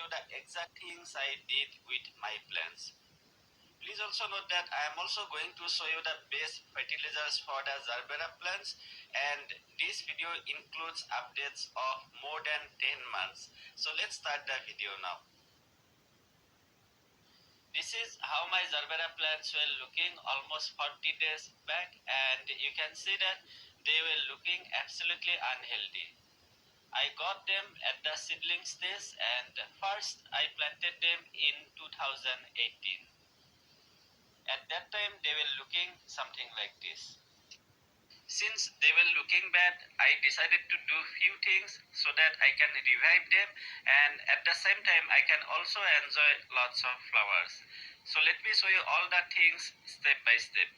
you the exact things I did with my plants. Please also note that I am also going to show you the best fertilizers for the garbera plants, and this video includes updates of more than 10 months. So let's start the video now. This is how my garbera plants were looking almost 40 days back, and you can see that they were looking absolutely unhealthy. I got them at the seedling stage, and first I planted them in 2018. At that time they were looking something like this. Since they were looking bad, I decided to do few things so that I can revive them, and at the same time I can also enjoy lots of flowers. So let me show you all the things step by step.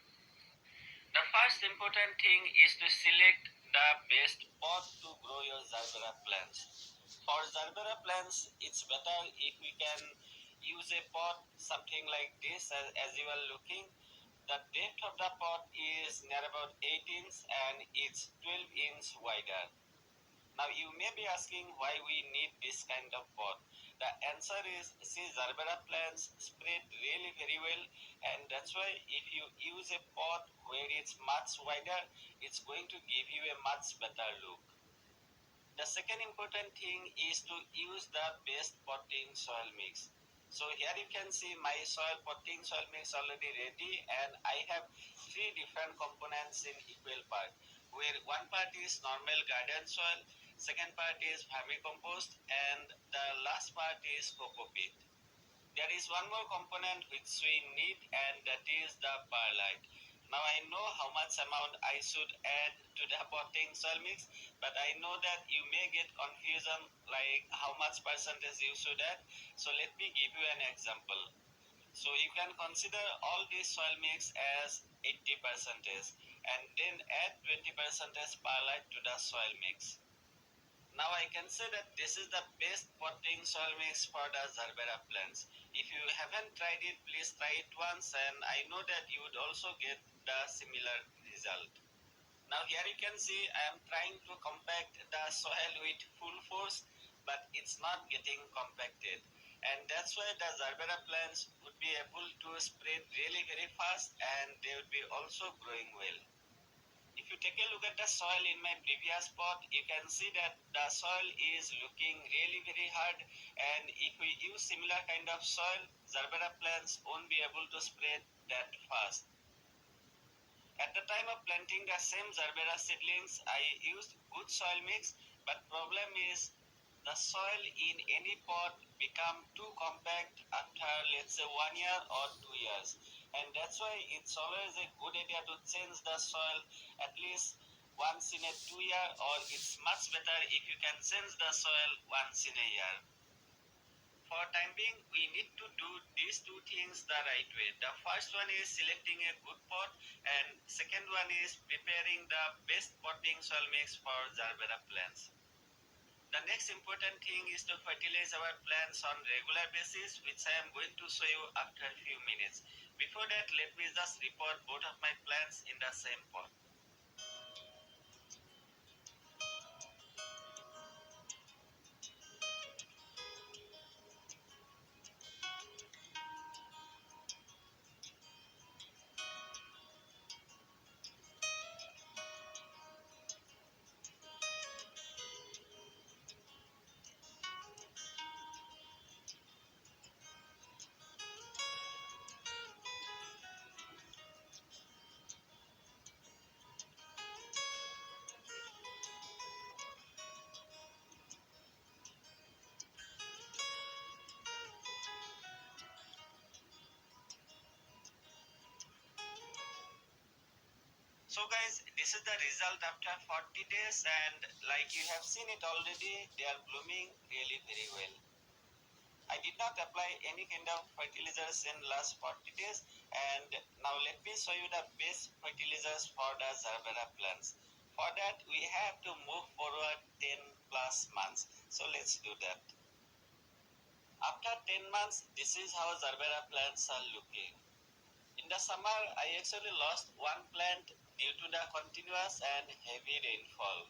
The first important thing is to select the best pot to grow your garbera plants. For garbera plants, it's better if we can use a pot something like this as you are looking. The depth of the pot is near about 8 inches and it's 12 inches wider. Now you may be asking why we need this kind of pot. The answer is, see, garbera plants spread really very well, and that's why if you use a pot where it's much wider, it's going to give you a much better look. The second important thing is to use the best potting soil mix. So here you can see my potting soil mix already ready, and I have three different components in equal part, where one part is normal garden soil, second part is vermicompost, and the last part is coco peat. There is one more component which we need, and that is the perlite. Now I know how much amount I should add to the potting soil mix, but I know that you may get confusion like how much percentage you should add. So let me give you an example. So you can consider all this soil mix as 80 percentage, and then add 20 percentage perlite to the soil mix. Now I can say that this is the best potting soil mix for the garbera plants. If you haven't tried it, please try it once, and I know that you would also get the similar result. Now here you can see I am trying to compact the soil with full force, but it's not getting compacted. And that's why the garbera plants would be able to spread really very fast, and they would be also growing well. If you take a look at the soil in my previous pot, you can see that the soil is looking really very hard, and if we use similar kind of soil, garbera plants won't be able to spread that fast. At the time of planting the same garbera seedlings, I used good soil mix, but problem is the soil in any pot become too compact after, let's say, 1 year or 2 years, and that's why it's always a good idea to change the soil at least once in a 2 year, or it's much better if you can change the soil once in a year. For time being, we need to do these two things the right way. The first one is selecting a good pot, and second one is preparing the best potting soil mix for garbera plants. The next important thing is to fertilize our plants on regular basis, which I am going to show you after a few minutes. Before that, let me just repot both of my plants in the same pot. So guys, this is the result after 40 days, and like you have seen it already, they are blooming really very well. I did not apply any kind of fertilizers in last 40 days, and now let me show you the best fertilizers for the garbera plants. For that, we have to move forward 10 plus months. So let's do that. After 10 months, this is how garbera plants are looking. In the summer, I actually lost one plant due to the continuous and heavy rainfall.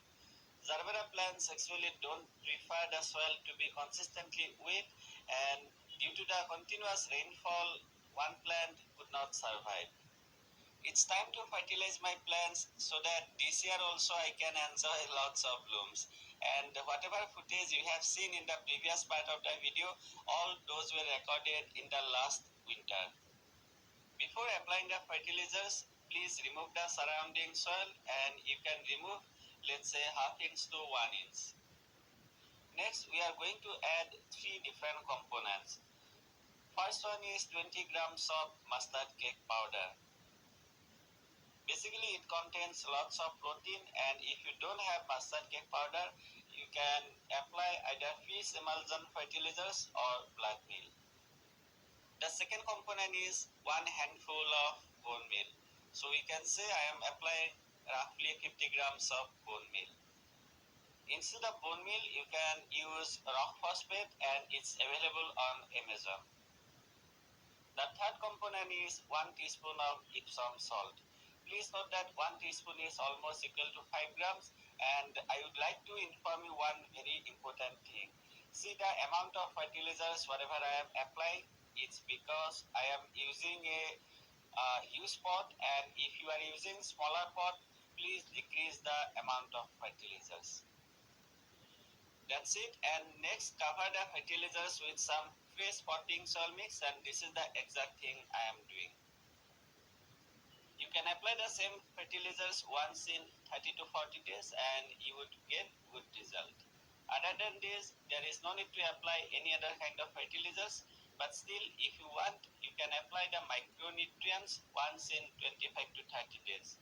Garbera plants actually don't prefer the soil to be consistently wet, and due to the continuous rainfall, one plant could not survive. It's time to fertilize my plants so that this year also I can enjoy lots of blooms. And whatever footage you have seen in the previous part of the video, all those were recorded in the last winter. Before applying the fertilizers, please remove the surrounding soil, and you can remove, let's say, half inch to 1 inch. Next, we are going to add three different components. First one is 20 grams of mustard cake powder. Basically, it contains lots of protein, and if you don't have mustard cake powder, you can apply either fish emulsion fertilizers or blood meal. The second component is one handful of bone meal. So we can say I am applying roughly 50 grams of bone meal. Instead of bone meal, you can use rock phosphate, and it's available on Amazon. The third component is 1 teaspoon of Epsom salt. Please note that 1 teaspoon is almost equal to 5 grams, and I would like to inform you one very important thing. See, the amount of fertilizers whatever I am applying, it's because I am using a huge pot, and if you are using smaller pot, please decrease the amount of fertilizers. That's it. And next, cover the fertilizers with some fresh potting soil mix, and this is the exact thing I am doing. You can apply the same fertilizers once in 30 to 40 days and you would get good result. Other than this, there is no need to apply any other kind of fertilizers, but still, if you want, you can apply the micronutrients once in 25 to 30 days.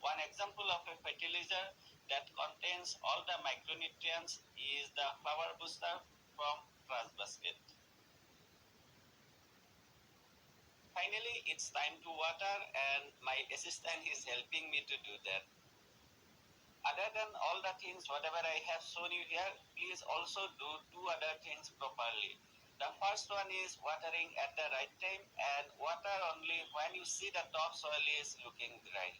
One example of a fertilizer that contains all the micronutrients is the flower booster from Trash Basket. Finally, it's time to water, and my assistant is helping me to do that. Other than all the things whatever I have shown you here, please also do two other things properly. The first one is watering at the right time, and water only when you see the top soil is looking dry.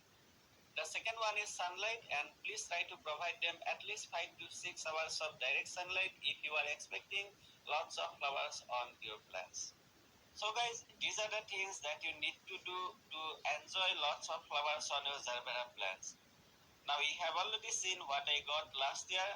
The second one is sunlight, and please try to provide them at least 5 to 6 hours of direct sunlight if you are expecting lots of flowers on your plants. So guys, these are the things that you need to do to enjoy lots of flowers on your garbera plants. Now we have already seen what I got last year,